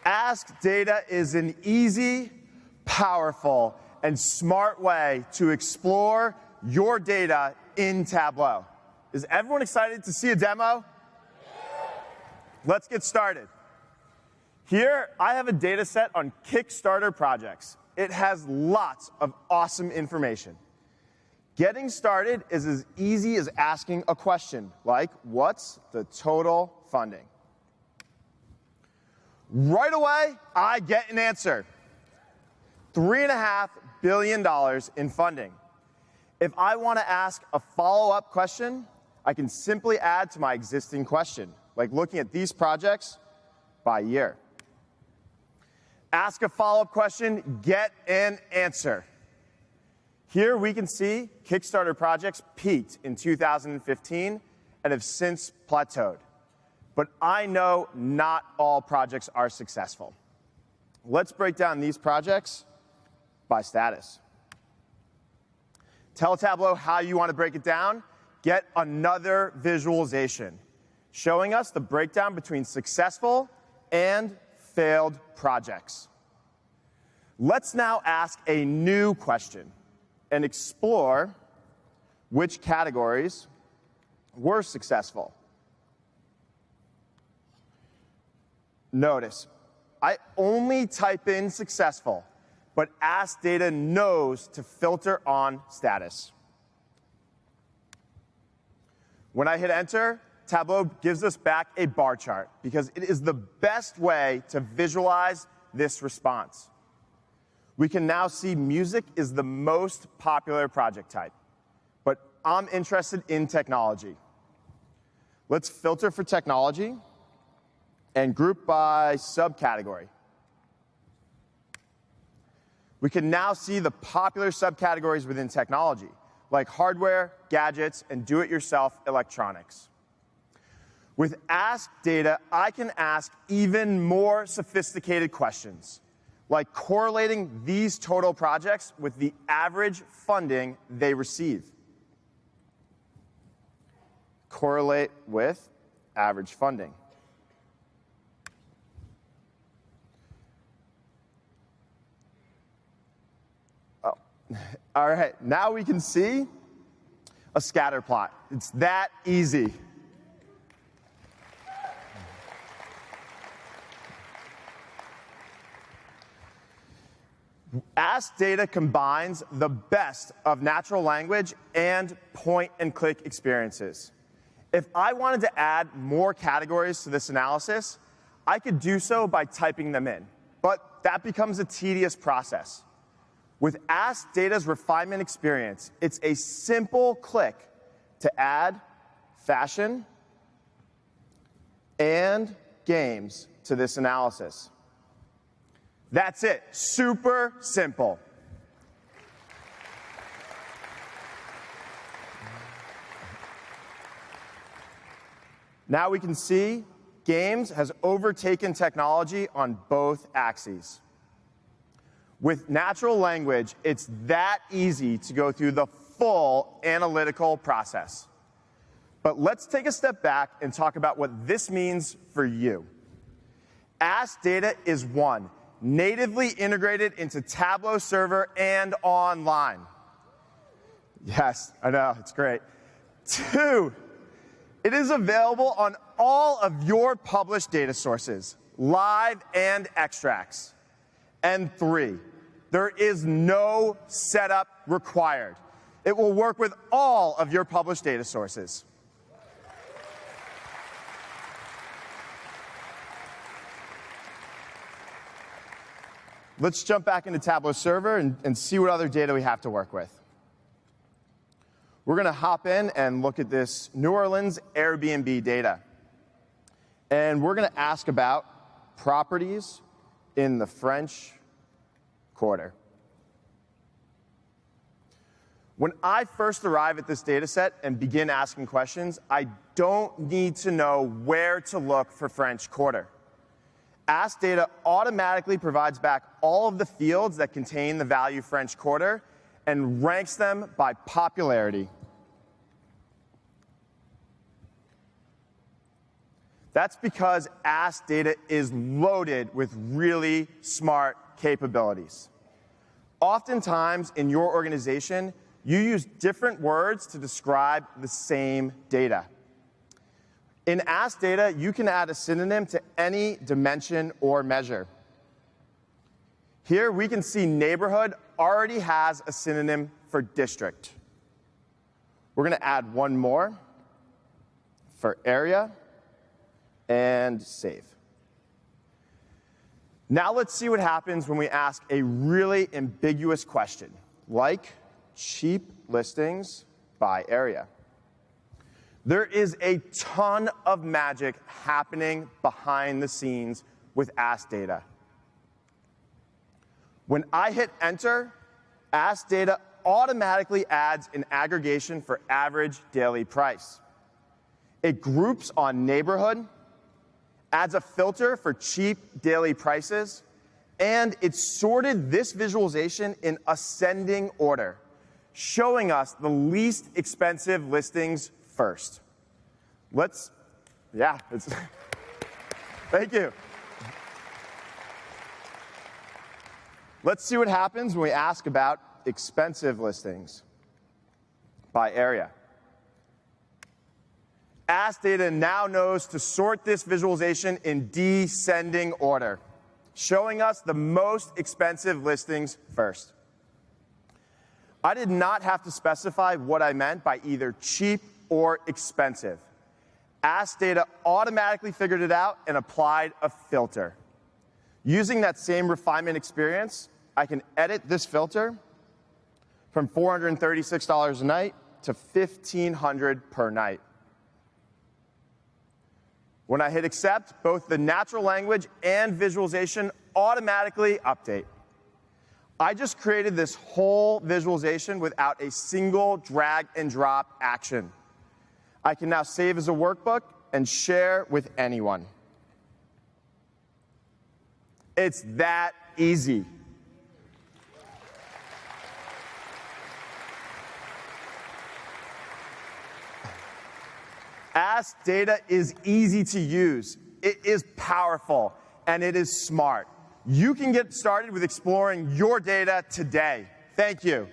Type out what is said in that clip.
Ask Data is an easy, powerful, and smart way to explore your data in Tableau. Is everyone excited to see a demo? Let's get started. Here, I have a data set on Kickstarter projects. It has lots of awesome information. Getting started is as easy as asking a question, like, what's the total funding? Right away, I get an answer. $3.5 billion in funding. If I want to ask a follow-up question, I can simply add to my existing question, like looking at these projects by year. Ask a follow-up question, get an answer. Here we can see Kickstarter projects peaked in 2015 and have since plateaued. But I know not all projects are successful. Let's break down these projects by status. Tell Tableau how you want to break it down. Get another visualization showing us the breakdown between successful and failed projects. Let's now ask a new question and explore which categories were successful. Notice, I only type in successful, but Ask Data knows to filter on status. When I hit enter, Tableau gives us back a bar chart because it is the best way to visualize this response. We can now see music is the most popular project type, but I'm interested in technology. Let's filter for technology and group by subcategory. We can now see the popular subcategories within technology, like hardware, gadgets, and do-it-yourself electronics. With Ask Data, I can ask even more sophisticated questions, like correlating these total projects with the average funding they receive. Correlate with average funding. Oh, all right, now we can see a scatter plot. It's that easy. Ask Data combines the best of natural language and point-and-click experiences. If I wanted to add more categories to this analysis, I could do so by typing them in, but that becomes a tedious process. With Ask Data's refinement experience, it's a simple click to add fashion and games to this analysis. That's it. Super simple. Now we can see games has overtaken technology on both axes. With natural language, it's that easy to go through the full analytical process. But let's take a step back and talk about what this means for you. Ask Data is one, natively integrated into Tableau Server and online. Yes, I know, it's great. 2, it is available on all of your published data sources, live and extracts. And 3, there is no setup required. It will work with all of your published data sources. Let's jump back into Tableau Server and see what other data we have to work with. We're going to hop in and look at this New Orleans Airbnb data. And we're going to ask about properties in the French Quarter. When I first arrive at this data set and begin asking questions, I don't need to know where to look for French Quarter. Ask Data automatically provides back all of the fields that contain the value French Quarter and ranks them by popularity. That's because Ask data is loaded with really smart capabilities. Oftentimes in your organization, you use different words to describe the same data. In Ask data, you can add a synonym to any dimension or measure. Here we can see neighborhood already has a synonym for district. We're going to add one more for area and save. Now let's see what happens when we ask a really ambiguous question, like cheap listings by area. There is a ton of magic happening behind the scenes with Ask data. When I hit enter, Ask data automatically adds an aggregation for average daily price. It groups on neighborhood, adds a filter for cheap daily prices, and it sorted this visualization in ascending order, showing us the least expensive listings first. Thank you. Let's see what happens when we ask about expensive listings by area. Ask data now knows to sort this visualization in descending order, showing us the most expensive listings first. I did not have to specify what I meant by either cheap or expensive. Ask data automatically figured it out and applied a filter. Using that same refinement experience, I can edit this filter from $436 a night to $1,500 per night. When I hit accept, both the natural language and visualization automatically update. I just created this whole visualization without a single drag and drop action. I can now save as a workbook and share with anyone. It's that easy. Ask data is easy to use. It is powerful, and it is smart. You can get started with exploring your data today. Thank you.